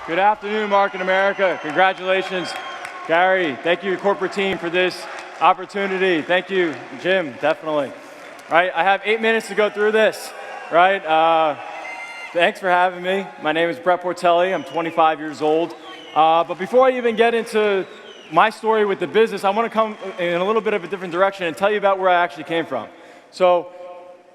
Good afternoon, Market America. Congratulations, Gary. Thank you, corporate team, for this opportunity. Thank you, Jim, definitely. Right, I have 8 minutes to go through this, right? Thanks for having me. My name is Brett Portelli. I'm 25 years old. But before I even get into my story with the business, I want to come in a little bit of a different direction and tell you about where I actually came from. So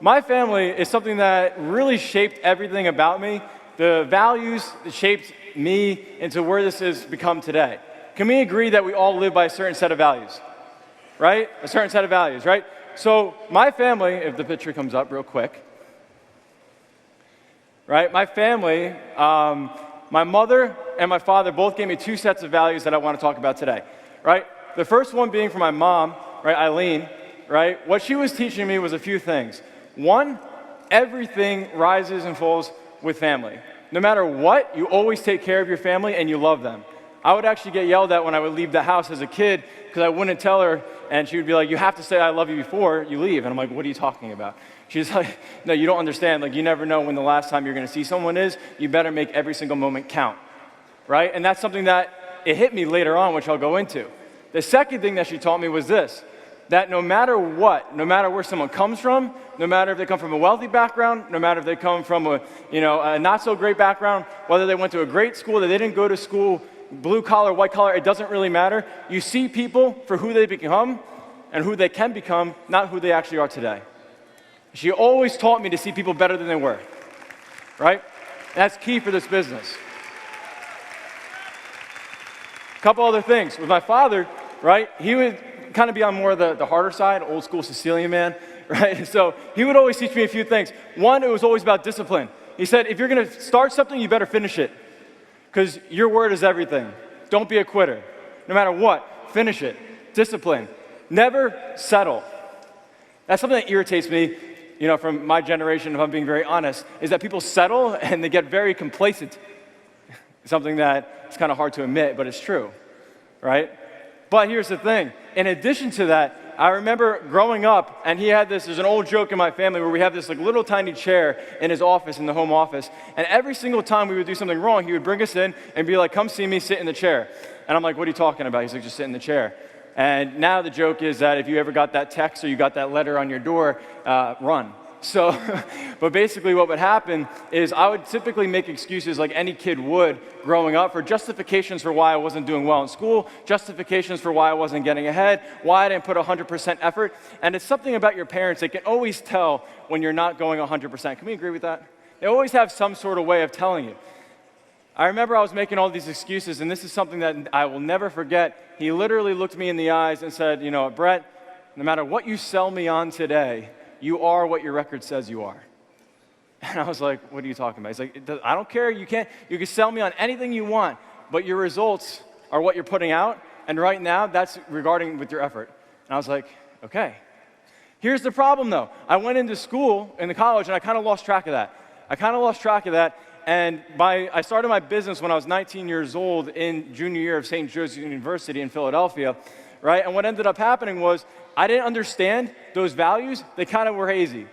my family is something that really shaped everything about me. The values that shaped me into where this has become today. Can we agree that we all live by a certain set of values? Right? A certain set of values, right? So my family, if the picture comes up real quick, right? My family, my mother and my father both gave me two sets of values that I want to talk about today, right? The first one being for my mom, right, Eileen, right? What she was teaching me was a few things. One, everything rises and falls with family. No matter what, you always take care of your family and you love them. I would actually get yelled at when I would leave the house as a kid because I wouldn't tell her, and she would be like, you have to say I love you before you leave. And I'm like, what are you talking about? She's like, no, you don't understand. Like, you never know when the last time you're going to see someone is. You better make every single moment count, right? And that's something that it hit me later on, which I'll go into. The second thing that she taught me was this, that no matter what, no matter where someone comes from, no matter if they come from a wealthy background, no matter if they come from a not so great background, whether they went to a great school, that they didn't go to school, blue collar, white collar, it doesn't really matter. You see people for who they become and who they can become, not who they actually are today. She always taught me to see people better than they were, right? That's key for this business. A couple other things. With my father, right, he would kind of be on more of the harder side, old school Sicilian man, right? So he would always teach me a few things. One, it was always about discipline. He said, if you're going to start something, you better finish it because your word is everything. Don't be a quitter. No matter what, finish it. Discipline. Never settle. That's something that irritates me, from my generation, if I'm being very honest, is that people settle and they get very complacent. Something that it's kind of hard to admit, but it's true, right? But here's the thing. In addition to that, I remember growing up, and he had this, there's an old joke in my family where we have this like little tiny chair in his office, in the home office, and every single time we would do something wrong, he would bring us in and be like, come see me, sit in the chair. And I'm like, what are you talking about? He's like, just sit in the chair. And now the joke is that if you ever got that text or you got that letter on your door, run. So, but basically what would happen is I would typically make excuses like any kid would growing up for justifications for why I wasn't doing well in school, justifications for why I wasn't getting ahead, why I didn't put 100% effort. And it's something about your parents, they can always tell when you're not going 100%. Can we agree with that? They always have some sort of way of telling you. I remember I was making all these excuses, and this is something that I will never forget. He literally looked me in the eyes and said, Brett, no matter what you sell me on today, you are what your record says you are. And I was like, what are you talking about? He's like, I don't care, you can sell me on anything you want, but your results are what you're putting out, and right now, that's regarding with your effort. And I was like, okay. Here's the problem though. I went into school, in the college, and I kind of lost track of that. And I started my business when I was 19 years old in junior year of St. Joe's University in Philadelphia, right? And what ended up happening was I didn't understand those values. They kind of were hazy.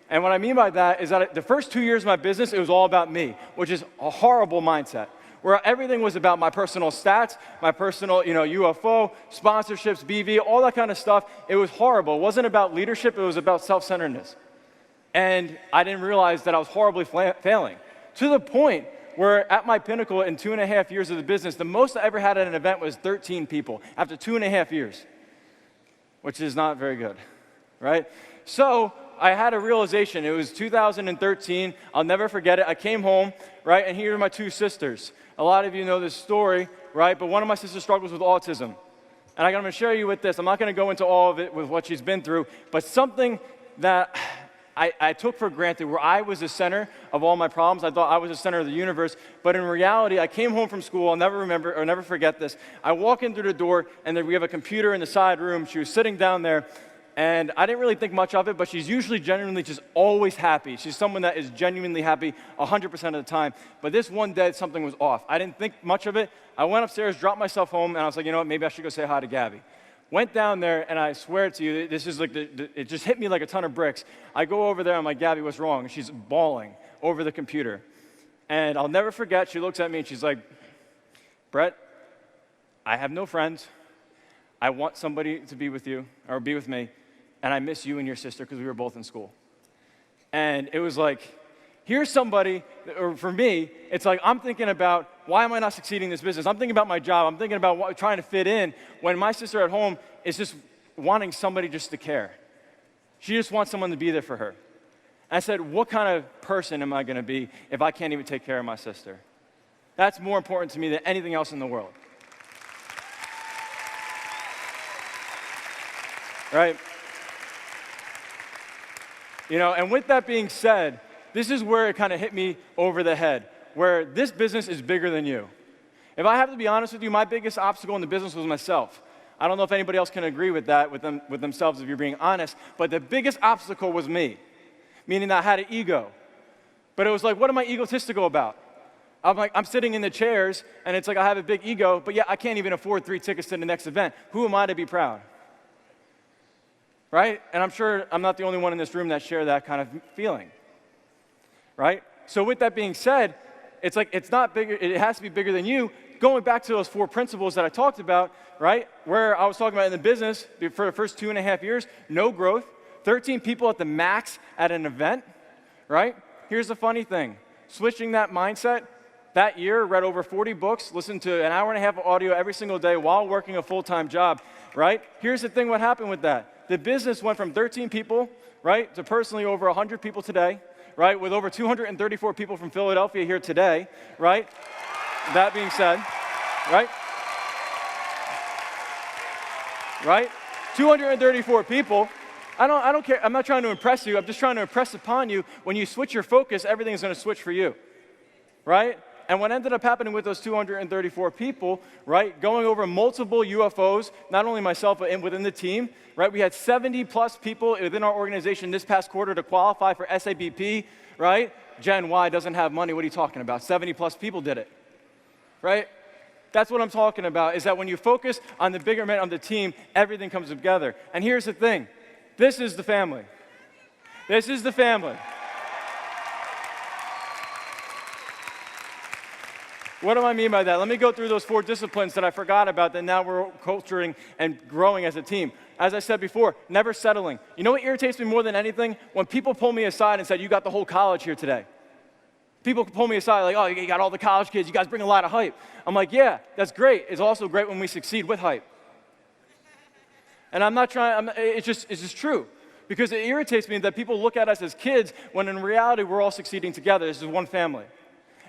And what I mean by that is that the first 2 years of my business, it was all about me, which is a horrible mindset, where everything was about my personal stats, my personal, UFO, sponsorships, BV, all that kind of stuff. It was horrible. It wasn't about leadership. It was about self-centeredness. And I didn't realize that I was horribly failing, to the point where at my pinnacle in 2.5 years of the business, the most I ever had at an event was 13 people after 2.5 years, which is not very good, right? So I had a realization. It was 2013. I'll never forget it. I came home, right, and here are my two sisters. A lot of you know this story, right, but one of my sisters struggles with autism. And I'm going to share you with this. I'm not going to go into all of it with what she's been through, but something that I took for granted, where I was the center of all my problems. I thought I was the center of the universe. But in reality, I came home from school. I'll never forget this. I walk in through the door, and then we have a computer in the side room. She was sitting down there, and I didn't really think much of it, but she's usually genuinely just always happy. She's someone that is genuinely happy 100% of the time. But this one day, something was off. I didn't think much of it. I went upstairs, dropped myself home, and I was like, maybe I should go say hi to Gabby. Went down there, and I swear to you, this is like, it just hit me like a ton of bricks. I go over there, I'm like, Gabby, what's wrong? And she's bawling over the computer. And I'll never forget, she looks at me, and she's like, Brett, I have no friends. I want somebody to be with you, or be with me, and I miss you and your sister because we were both in school. And it was like, here's somebody, or for me, it's like I'm thinking about, why am I not succeeding in this business? I'm thinking about my job. I'm thinking about trying to fit in when my sister at home is just wanting somebody just to care. She just wants someone to be there for her. And I said, what kind of person am I going to be if I can't even take care of my sister? That's more important to me than anything else in the world. Right? And with that being said, this is where it kind of hit me over the head, where this business is bigger than you. If I have to be honest with you, my biggest obstacle in the business was myself. I don't know if anybody else can agree with that with themselves if you're being honest, but the biggest obstacle was me, meaning that I had an ego. But it was like, what am I egotistical about? I'm sitting in the chairs, and it's like I have a big ego, but yeah, I can't even afford 3 tickets to the next event. Who am I to be proud? Right? And I'm sure I'm not the only one in this room that share that kind of feeling. Right? So with that being said, it's like it's not bigger, it has to be bigger than you. Going back to those 4 principles that I talked about, right? Where I was talking about in the business for the first 2.5 years, no growth, 13 people at the max at an event, right? Here's the funny thing. Switching that mindset, that year, read over 40 books, listened to an hour and a half of audio every single day while working a full-time job, right? Here's the thing, what happened with that. The business went from 13 people, right, to personally over 100 people today, right, with over 234 people from Philadelphia here today, right? That being said, right? Right? 234 people. I don't care. I'm not trying to impress you. I'm just trying to impress upon you, when you switch your focus, everything's going to switch for you, right? And what ended up happening with those 234 people, right, going over multiple UFOs, not only myself, but within the team, right, we had 70-plus people within our organization this past quarter to qualify for SABP, right? Gen Y doesn't have money. What are you talking about? 70-plus people did it, right? That's what I'm talking about, is that when you focus on the bigger men on the team, everything comes together. And here's the thing. This is the family. This is the family. What do I mean by that? Let me go through those 4 disciplines that I forgot about that now we're culturing and growing as a team. As I said before, never settling. You know what irritates me more than anything? When people pull me aside and say, you got the whole college here today. People pull me aside like, oh, you got all the college kids. You guys bring a lot of hype. I'm like, yeah, that's great. It's also great when we succeed with hype. And I'm not trying, it's just true. Because it irritates me that people look at us as kids when in reality we're all succeeding together. This is one family.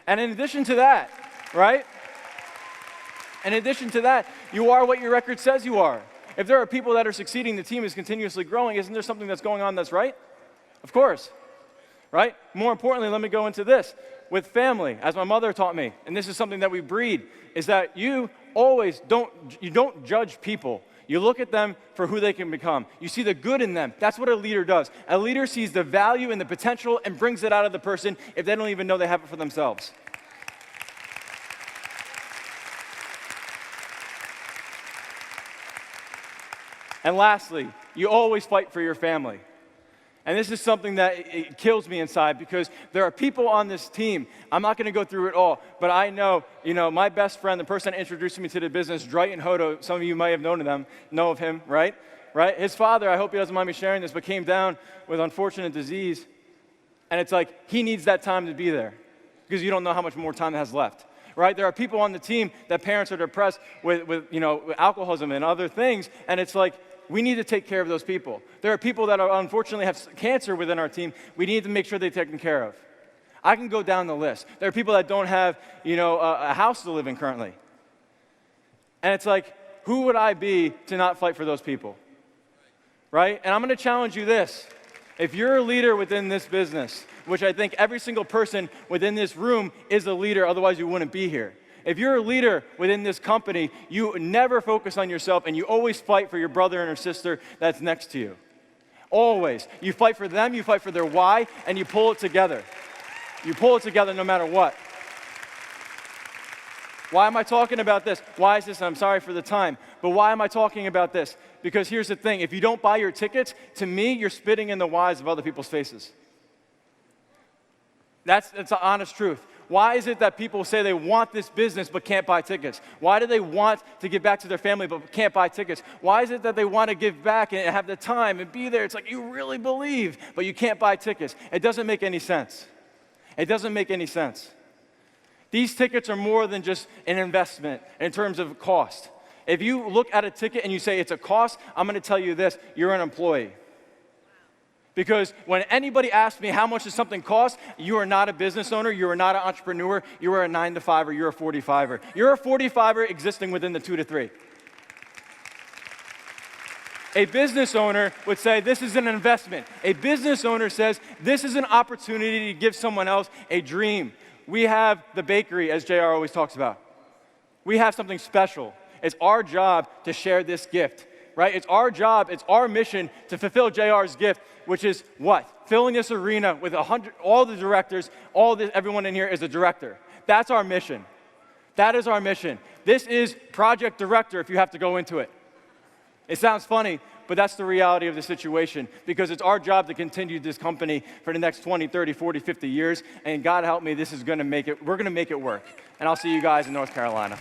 And in addition to that, right? In addition to that, you are what your record says you are. If there are people that are succeeding, the team is continuously growing, isn't there something that's going on that's right? Of course, right? More importantly, let me go into this. With family, as my mother taught me, and this is something that we breed, is that you always don't judge people. You look at them for who they can become. You see the good in them. That's what a leader does. A leader sees the value and the potential and brings it out of the person if they don't even know they have it for themselves. And lastly, you always fight for your family. And this is something that it kills me inside because there are people on this team. I'm not going to go through it all, but I know, my best friend, the person that introduced me to the business, Drayton Hodo, some of you might have know of him, right? His father, I hope he doesn't mind me sharing this, but came down with unfortunate disease. And it's like, he needs that time to be there because you don't know how much more time has left. Right? There are people on the team that parents are depressed with alcoholism and other things, and it's like, we need to take care of those people. There are people that unfortunately have cancer within our team. We need to make sure they're taken care of. I can go down the list. There are people that don't have, a house to live in currently. And it's like, who would I be to not fight for those people? Right? And I'm going to challenge you this. If you're a leader within this business, which I think every single person within this room is a leader, otherwise you wouldn't be here. If you're a leader within this company, you never focus on yourself and you always fight for your brother and or sister that's next to you. Always. You fight for them, you fight for their why, and you pull it together. You pull it together no matter what. Why am I talking about this? Why is this? I'm sorry for the time, but why am I talking about this? Because here's the thing. If you don't buy your tickets, to me, you're spitting in the whys of other people's faces. That's the honest truth. Why is it that people say they want this business but can't buy tickets? Why do they want to give back to their family but can't buy tickets? Why is it that they want to give back and have the time and be there? It's like you really believe, but you can't buy tickets. It doesn't make any sense. It doesn't make any sense. These tickets are more than just an investment in terms of cost. If you look at a ticket and you say it's a cost, I'm going to tell you this, you're an employee. Because when anybody asks me how much does something cost, you are not a business owner, you are not an entrepreneur, you are a 9-to-5 or you're a 45er. You're a 45er existing within the 2 to 3. A business owner would say this is an investment. A business owner says this is an opportunity to give someone else a dream. We have the bakery, as JR always talks about. We have something special. It's our job to share this gift, right? It's our job, it's our mission to fulfill JR's gift, which is what? Filling this arena with all the directors, everyone in here is a director. That's our mission. That is our mission. This is Project Director if you have to go into it. It sounds funny, but that's the reality of the situation because it's our job to continue this company for the next 20, 30, 40, 50 years, and God help me, this is gonna make it, we're gonna make it work. And I'll see you guys in North Carolina.